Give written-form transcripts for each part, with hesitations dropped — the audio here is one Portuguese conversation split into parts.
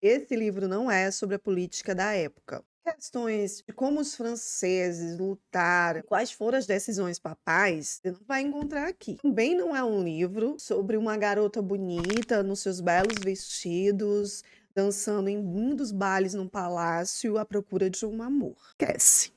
Esse livro não é sobre a política da época. Questões de como os franceses lutaram, quais foram as decisões papais, você não vai encontrar aqui. Também não é um livro sobre uma garota bonita nos seus belos vestidos, dançando em um dos bailes num palácio à procura de um amor. Esquece.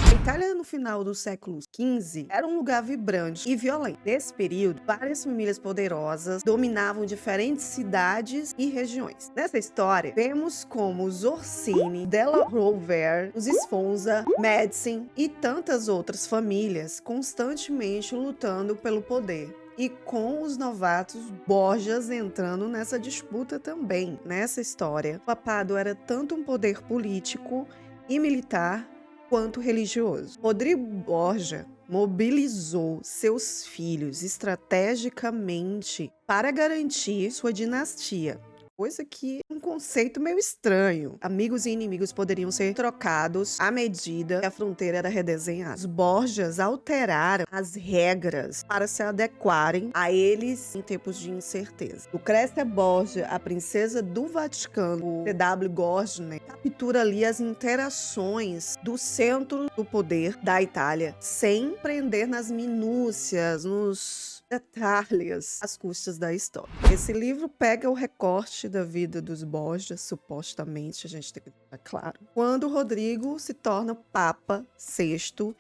A Itália, no final do século XV, era um lugar vibrante e violento. Nesse período, várias famílias poderosas dominavam diferentes cidades e regiões. Nessa história, vemos como os Orsini, Della Rovere, os Sforza, Médici e tantas outras famílias constantemente lutando pelo poder. E com os novatos Borgias entrando nessa disputa também. Nessa história, o papado era tanto um poder político e militar quanto religioso. Rodrigo Borgia mobilizou seus filhos estrategicamente para garantir sua dinastia. Coisa que é um conceito meio estranho. Amigos e inimigos poderiam ser trocados à medida que a fronteira era redesenhada. Os Borgias alteraram as regras para se adequarem a eles em tempos de incerteza. Lucrécia Borgia, a princesa do Vaticano, C.W. Gorgine, captura ali as interações do centro do poder da Itália, sem prender nas minúcias, nos detalhes, às custas da história. Esse livro pega o recorte da vida dos Borgias, supostamente, a gente tem que deixar claro, quando Rodrigo se torna Papa VI,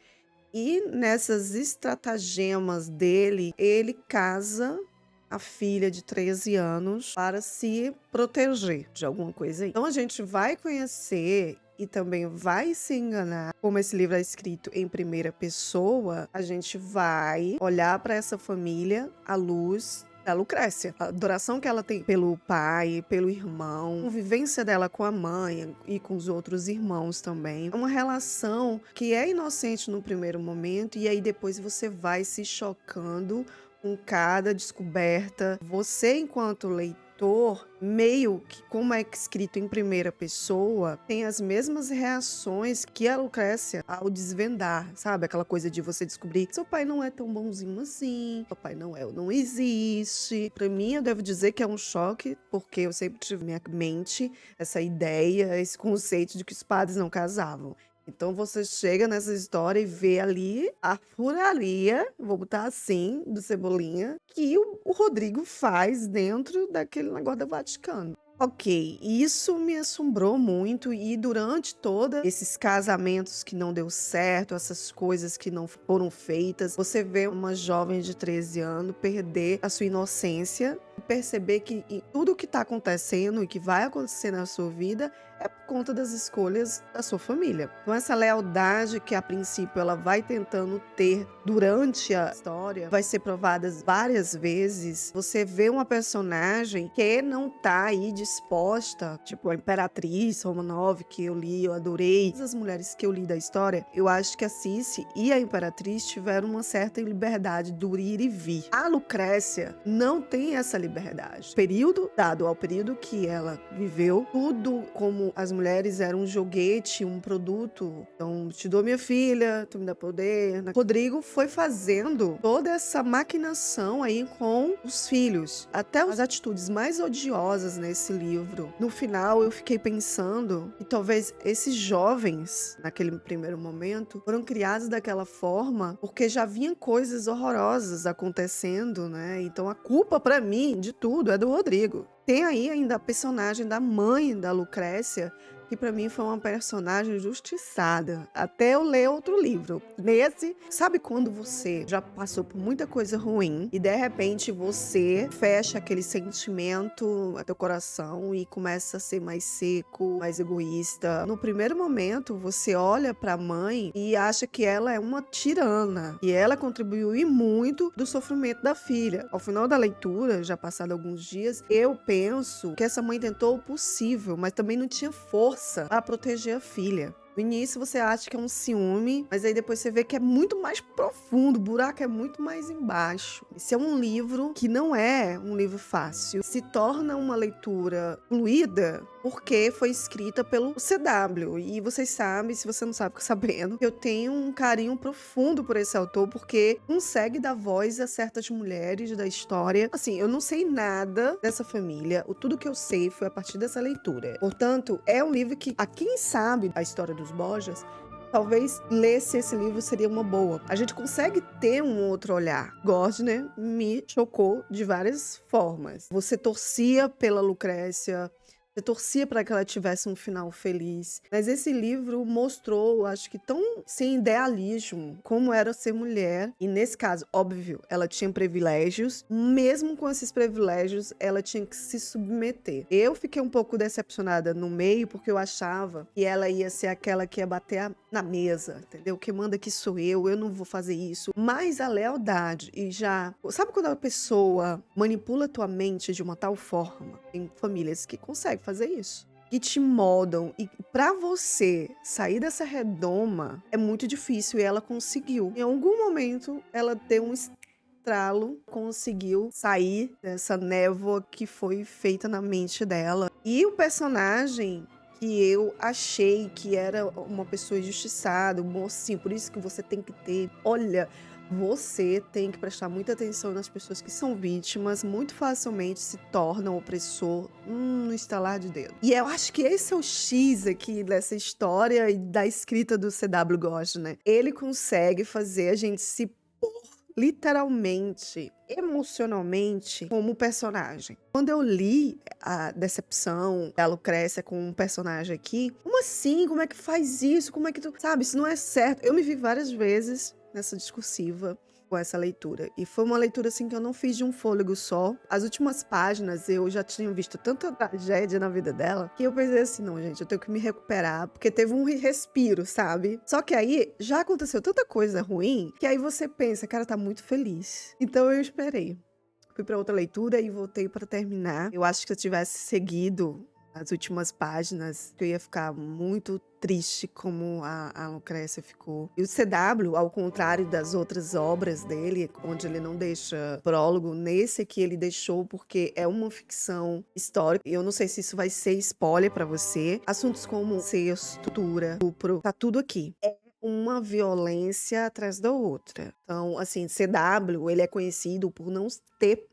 e nessas estratagemas dele, ele casa a filha de 13 anos para se proteger de alguma coisa aí. Então a gente vai conhecer e também vai se enganar. Como esse livro é escrito em primeira pessoa, a gente vai olhar para essa família à luz da Lucrécia. A adoração que ela tem pelo pai, pelo irmão, a convivência dela com a mãe e com os outros irmãos também. É uma relação que é inocente no primeiro momento e aí depois você vai se chocando com cada descoberta. Você, enquanto leitor, meio que, como é escrito em primeira pessoa, tem as mesmas reações que a Lucrécia ao desvendar, sabe? Aquela coisa de você descobrir que seu pai não é tão bonzinho assim, seu pai não existe. Pra mim, eu devo dizer que é um choque, porque eu sempre tive na minha mente essa ideia, esse conceito de que os padres não casavam. Então você chega nessa história e vê ali a furaria, vou botar assim, do Cebolinha, que o Rodrigo faz dentro daquele negócio do Vaticano. Ok, isso me assombrou muito e durante todos esses casamentos que não deu certo, essas coisas que não foram feitas, você vê uma jovem de 13 anos perder a sua inocência e perceber que tudo o que está acontecendo e que vai acontecer na sua vida é por conta das escolhas da sua família. Então essa lealdade que a princípio ela vai tentando ter durante a história vai ser provada várias vezes. Você vê uma personagem que não tá aí disposta, tipo a Imperatriz Romanov que eu li, eu adorei. Todas as mulheres que eu li da história, eu acho que a Cici e a Imperatriz tiveram uma certa liberdade do ir e vir. A Lucrécia não tem essa liberdade. Período dado ao período que ela viveu, tudo como as mulheres eram um joguete, um produto. Então, te dou minha filha, tu me dá poder. Rodrigo foi fazendo toda essa maquinação aí com os filhos. Até as atitudes mais odiosas nesse livro. No final, eu fiquei pensando que talvez esses jovens, naquele primeiro momento, foram criados daquela forma porque já vinham coisas horrorosas acontecendo, né? Então, a culpa, pra mim, de tudo é do Rodrigo. Tem aí ainda a personagem da mãe da Lucrécia, que pra mim foi uma personagem justiçada, até eu ler outro livro. Nesse, sabe quando você já passou por muita coisa ruim e de repente você fecha aquele sentimento no teu coração e começa a ser mais seco, mais egoísta. No primeiro momento, você olha pra mãe e acha que ela é uma tirana, e ela contribuiu e muito do sofrimento da filha. Ao final da leitura, já passado alguns dias, eu penso que essa mãe tentou o possível, mas também não tinha força a proteger a filha. No início você acha que é um ciúme, mas aí depois você vê que é muito mais profundo, o buraco é muito mais embaixo. Esse é um livro que não é um livro fácil. Se torna uma leitura fluida porque foi escrita pelo CW. E vocês sabem, se você não sabe, fica sabendo, que eu tenho um carinho profundo por esse autor, porque consegue dar voz a certas mulheres da história. Assim, eu não sei nada dessa família, tudo que eu sei foi a partir dessa leitura. Portanto, é um livro que, a quem sabe a história dos Borgias, talvez lesse esse livro seria uma boa. A gente consegue ter um outro olhar. Gardner me chocou de várias formas. Você torcia pela Lucrécia, você torcia para que ela tivesse um final feliz. Mas esse livro mostrou, acho que tão sem idealismo, como era ser mulher. E nesse caso, óbvio, ela tinha privilégios. Mesmo com esses privilégios, ela tinha que se submeter. Eu fiquei um pouco decepcionada no meio, porque eu achava que ela ia ser aquela que ia bater na mesa, entendeu? Quem manda aqui sou eu não vou fazer isso. Mas a lealdade e já... Sabe quando a pessoa manipula tua mente de uma tal forma? Tem famílias que conseguem fazer isso, que te moldam, e pra você sair dessa redoma é muito difícil, e ela conseguiu. Em algum momento ela deu um estralo, conseguiu sair dessa névoa que foi feita na mente dela. E o personagem que eu achei que era uma pessoa injustiçada, um mocinho, por isso que você tem que ter, olha, você tem que prestar muita atenção nas pessoas que são vítimas, muito facilmente se tornam opressor no estalar de dedo. E eu acho que esse é o X aqui dessa história e da escrita do C.W. Gardner. Ele consegue fazer a gente se pôr literalmente, emocionalmente, como personagem. Quando eu li a decepção da Lucrécia com um personagem aqui, como assim? Como é que faz isso? Como é que tu... Sabe, isso não é certo. Eu me vi várias vezes nessa discursiva com essa leitura. E foi uma leitura assim que eu não fiz de um fôlego só. As últimas páginas eu já tinha visto tanta tragédia na vida dela que eu pensei assim, não, gente, eu tenho que me recuperar, porque teve um respiro, sabe? Só que aí já aconteceu tanta coisa ruim que aí você pensa, cara, tá muito feliz. Então eu esperei. Fui pra outra leitura e voltei pra terminar. Eu acho que se eu tivesse seguido as últimas páginas, eu ia ficar muito triste como a Lucrécia ficou. E o C.W., ao contrário das outras obras dele, onde ele não deixa prólogo, nesse aqui ele deixou porque é uma ficção histórica. Eu não sei se isso vai ser spoiler pra você. Assuntos como incesto, tortura, estupro, tá tudo aqui. É uma violência atrás da outra. Então, assim, C.W., ele é conhecido por não ter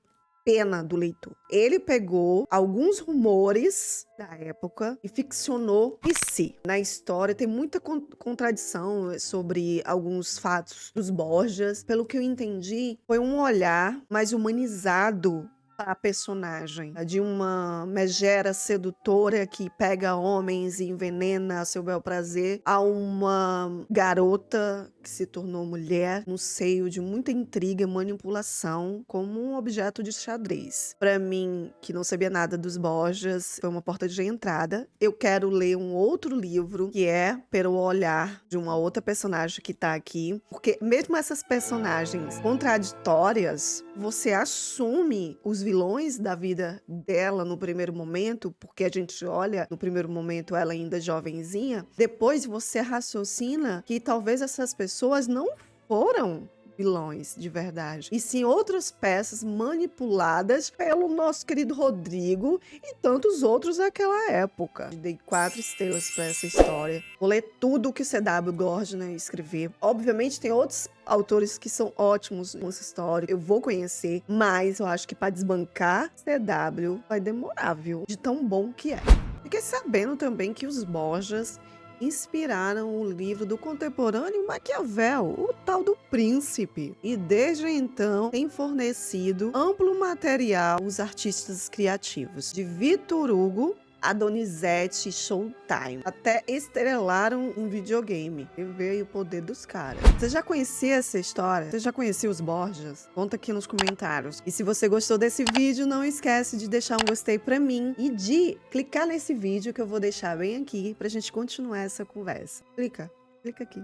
pena do leitor. Ele pegou alguns rumores da época e ficcionou em si. Na história tem muita contradição sobre alguns fatos dos Borgias. Pelo que eu entendi, foi um olhar mais humanizado a personagem, de uma megera sedutora que pega homens e envenena a seu bel prazer, a uma garota que se tornou mulher no seio de muita intriga e manipulação como um objeto de xadrez. Para mim, que não sabia nada dos Borgias, foi uma porta de entrada. Eu quero ler um outro livro que é pelo olhar de uma outra personagem que tá aqui, porque mesmo essas personagens contraditórias, você assume os vilões da vida dela no primeiro momento, porque a gente olha no primeiro momento ela ainda jovenzinha, depois você raciocina que talvez essas pessoas não foram vilões de verdade, e sim outras peças manipuladas pelo nosso querido Rodrigo e tantos outros daquela época. Dei 4 estrelas para essa história. Vou ler tudo o que o C.W. Gardner escreveu. Obviamente tem outros autores que são ótimos nessa história, eu vou conhecer, mas eu acho que para desbancar C.W. vai demorar, viu? De tão bom que é. Fiquei sabendo também que os Borgias inspiraram o livro do contemporâneo Maquiavel, o tal do Príncipe, e desde então tem fornecido amplo material aos artistas criativos, de Victor Hugo a Donizete Showtime. Até estrelaram um videogame. E veio o poder dos caras. Você já conhecia essa história? Você já conhecia os Borgias? Conta aqui nos comentários. E se você gostou desse vídeo, não esquece de deixar um gostei pra mim e de clicar nesse vídeo que eu vou deixar bem aqui pra gente continuar essa conversa. Clica aqui.